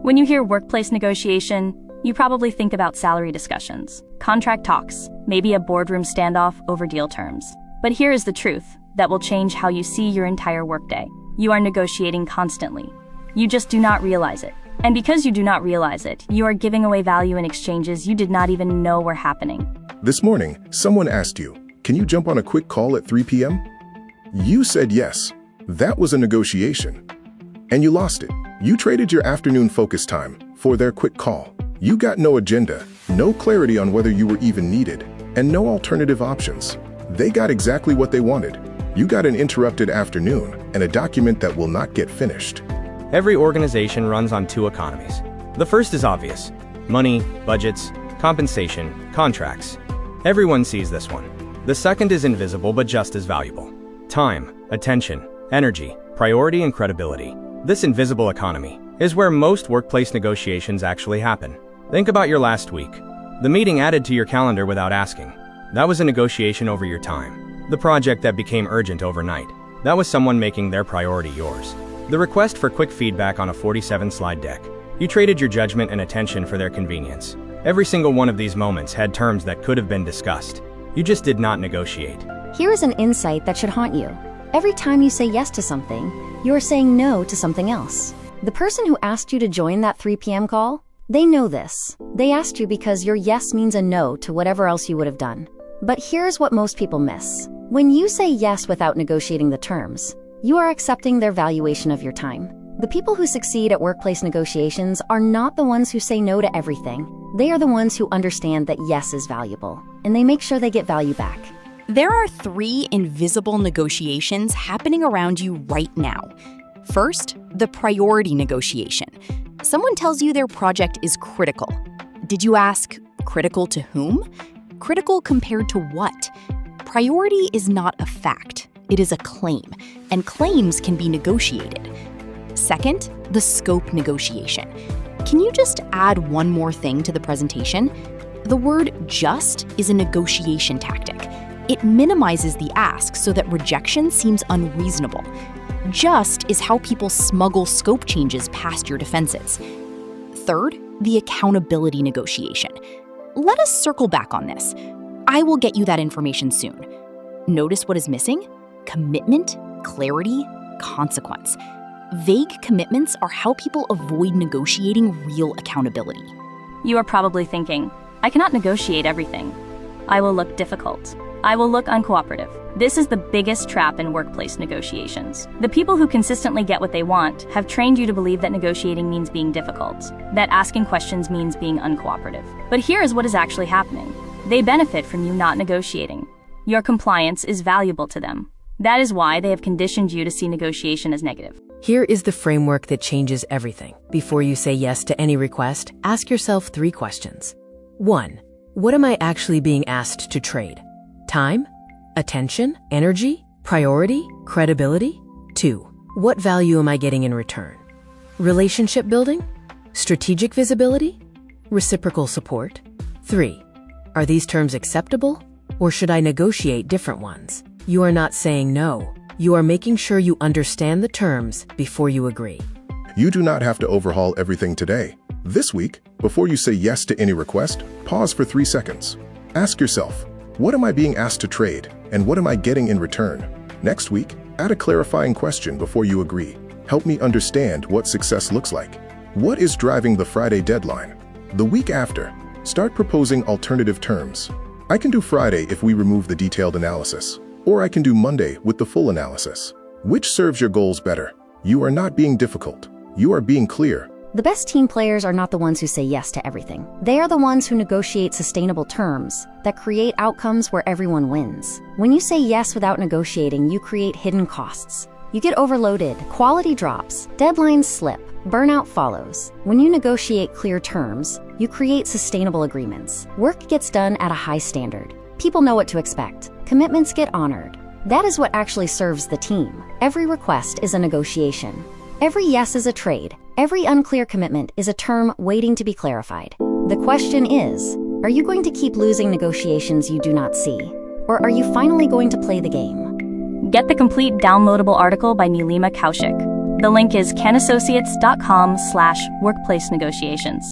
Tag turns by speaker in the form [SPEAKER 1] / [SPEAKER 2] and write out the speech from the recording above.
[SPEAKER 1] When you hear workplace negotiation, you probably think about salary discussions, contract talks, maybe a boardroom standoff over deal terms. But here is the truth that will change how you see your entire workday. You are negotiating constantly. You just do not realize it. And because you do not realize it, you are giving away value in exchanges you did not even know were happening.
[SPEAKER 2] This morning, someone asked you, "Can you jump on a quick call at 3 p.m.? You said yes. That was a negotiation. And you lost it. You traded your afternoon focus time for their quick call. You got no agenda, no clarity on whether you were even needed, and no alternative options. They got exactly what they wanted. You got an interrupted afternoon and a document that will not get finished."
[SPEAKER 3] Every organization runs on two economies. The first is obvious: money, budgets, compensation, contracts. Everyone sees this one. The second is invisible but just as valuable: time, attention, energy, priority, and credibility. This invisible economy is where most workplace negotiations actually happen. Think about your last week. The meeting added to your calendar without asking. That was a negotiation over your time. The project that became urgent overnight. That was someone making their priority yours. The request for quick feedback on a 47-slide deck. You traded your judgment and attention for their convenience. Every single one of these moments had terms that could have been discussed. You just did not negotiate.
[SPEAKER 4] Here is an insight that should haunt you. Every time you say yes to something, you are saying no to something else. The person who asked you to join that 3 p.m. call, they know this. They asked you because your yes means a no to whatever else you would have done. But here's what most people miss. When you say yes without negotiating the terms, you are accepting their valuation of your time. The people who succeed at workplace negotiations are not the ones who say no to everything. They are the ones who understand that yes is valuable, and they make sure they get value back.
[SPEAKER 5] There are 3 invisible negotiations happening around you right now. First, the priority negotiation. Someone tells you their project is critical. Did you ask, critical to whom? Critical compared to what? Priority is not a fact. It is a claim, and claims can be negotiated. Second, the scope negotiation. Can you just add one more thing to the presentation? The word just is a negotiation tactic. It minimizes the ask so that rejection seems unreasonable. Just is how people smuggle scope changes past your defenses. Third, the accountability negotiation. Let us circle back on this. I will get you that information soon. Notice what is missing? Commitment, clarity, consequence. Vague commitments are how people avoid negotiating real accountability.
[SPEAKER 1] You are probably thinking, I cannot negotiate everything. I will look difficult. I will look uncooperative. This is the biggest trap in workplace negotiations. The people who consistently get what they want have trained you to believe that negotiating means being difficult, that asking questions means being uncooperative. But here is what is actually happening. They benefit from you not negotiating. Your compliance is valuable to them. That is why they have conditioned you to see negotiation as negative.
[SPEAKER 6] Here is the framework that changes everything. Before you say yes to any request, ask yourself 3 questions. 1. What am I actually being asked to trade? Time, attention, energy, priority, credibility? 2. What value am I getting in return? Relationship building? Strategic visibility? Reciprocal support? 3. Are these terms acceptable, or should I negotiate different ones? You are not saying no. You are making sure you understand the terms before you agree.
[SPEAKER 2] You do not have to overhaul everything today. This week, before you say yes to any request, pause for 3 seconds. Ask yourself, what am I being asked to trade, and what am I getting in return? Next week, add a clarifying question before you agree. Help me understand what success looks like. What is driving the Friday deadline? The week after, start proposing alternative terms. I can do Friday if we remove the detailed analysis, or I can do Monday with the full analysis. Which serves your goals better? You are not being difficult. You are being clear.
[SPEAKER 4] The best team players are not the ones who say yes to everything. They are the ones who negotiate sustainable terms that create outcomes where everyone wins. When you say yes without negotiating, you create hidden costs. You get overloaded, quality drops, deadlines slip, burnout follows. When you negotiate clear terms, you create sustainable agreements. Work gets done at a high standard. People know what to expect. Commitments get honored. That is what actually serves the team. Every request is a negotiation. Every yes is a trade. Every unclear commitment is a term waiting to be clarified. The question is, are you going to keep losing negotiations you do not see? Or are you finally going to play the game?
[SPEAKER 1] Get the complete downloadable article by Neelima Kaushik. The link is kanassociates.com/workplace negotiations.